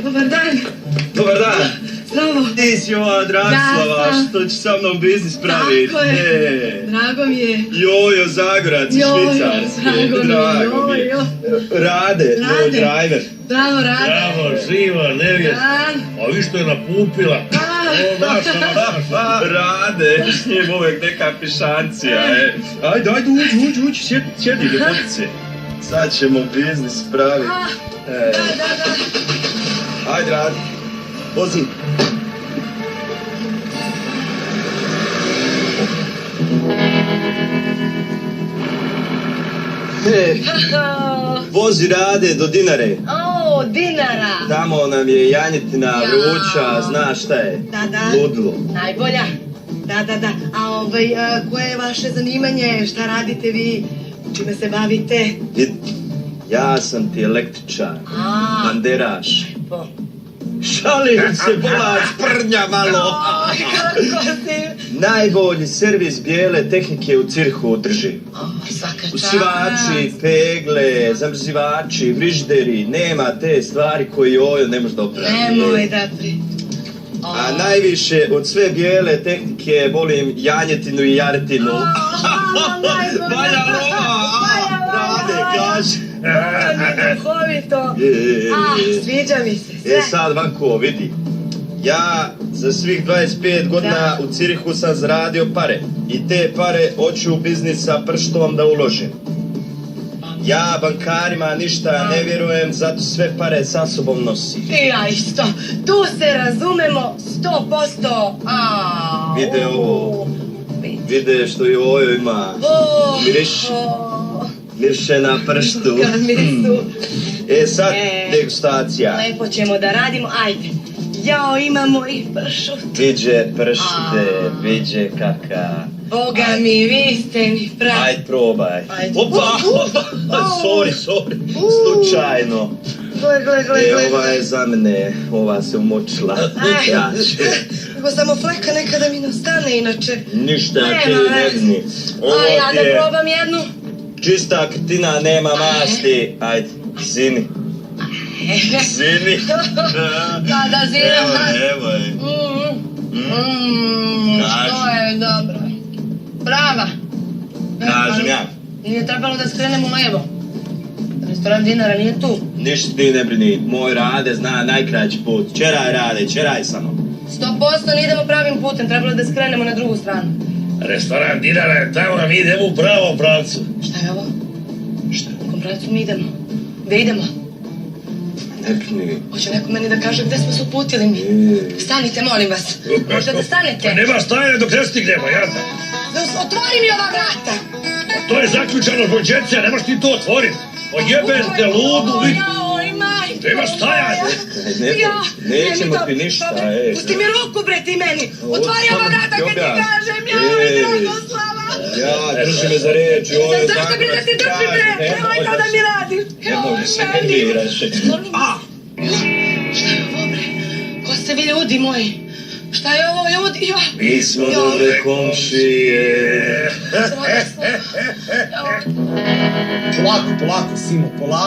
Dobar dan. Dobar dan. Zdravo. Ti si ova Dragislava što će sa mnom biznis praviti. Tako je. Drago mi je. Jojo Zagorac iz Švicarske. Drago mi je. Rade, moj driver. Zdravo, Rade. Zdravo, živa, nevjest. A vi što je napupila? O, naša. Rade, s njim uvek neka pišancija. Ajde, uđi, sjedi, ljepotice. Sad ćemo biznis praviti. Da. Ajde, Rade. Vozi. Vozi Rade do Dinare. O, Dinara. Tamo nam je janjetina vruća, znaš šta je? Da. Ludlo. Najbolja. Da. A koje je vaše zanimanje? Šta radite vi? Čime se bavite? Ja sam ti električar, banderaš. Po. Šalim se, bolac, prnja malo. Kako si? Najbolji servis bijele tehnike u cirhu držim. Svaka čast. Usivači, pegle, zamrzivači, frižideri, nema te stvari koje Jojo ne može da opravi. Nemoj da A najviše od sve bijele tehnike volim janjetinu i jartinu. Valja lova, Rade, kaži. Duhovito. Sviđa mi se sve. Sad vanko, vidi. Ja za svih 25 godina u Cirihu sam zaradio pare. I te pare hoću u biznis sa prštom da uložim. Ja bankarima ništa ne vjerujem, zato sve pare sa sobom nosim. I ja isto. Tu se razumemo 100%. Vide ovo. Vide što Jojo ima. Miriše na prštu. Sad degustacija. Lepo ćemo da radimo, ajde. Jao, imamo i pršut. Viđe pršte, viđe kaka. Boga mi, vi ste mi pravi. Ajde, probaj. Opa! Sorry, slučajno. Gle. Ova je za mene, ova se umočila. Nego samo fleka nekada mi ne ostane, inače. Ništa ti ne brini. Ja da probam jednu. Čista krtina, nema masti. Ajde, zini. Zini. Da, zini. Evo je. To je dobro. Brava. Kažem ja. Nije trebalo da skrenemo levo. Restoran Dinara nije tu. Ništa ti ne brini, moj Rade zna najkraći put. Čeraj Rade, čeraj samo. 100% ne idemo pravim putem, trebalo da skrenemo na drugu stranu. Restoran Dinara je tamo, a mi idemo u pravom pravcu. Šta je ovo? U kom pravcu mi idemo? Gde idemo? Ne brini. Hoće neko meni da kaže gde smo se uputili mi. Stanite, molim vas. Možda da stanete. Pa nema stajanja dok ne stignemo, jadna. Otvori mi ova vrata. Pa to je zaključano zbog djece, ne možeš ti to otvoriti. Pa jebem te ludu, vidi. Nema stajanja. Nećemo ti ništa, Pusti mi ruku, bre, ti meni. Otvori ova vrata kad ti kažem. Joj, Dragoslava. Ja, drži me za reč, Jojo Zagorac. Zašto mi da ti drži, bre? Nemoj to da mi radiš. Nemoj se nerviraš. Šta je ovo, bre? Ko ste vi ljudi moji? Šta je ovo, ljudi? Mi smo dobre komšije. Polako, Simo, polako.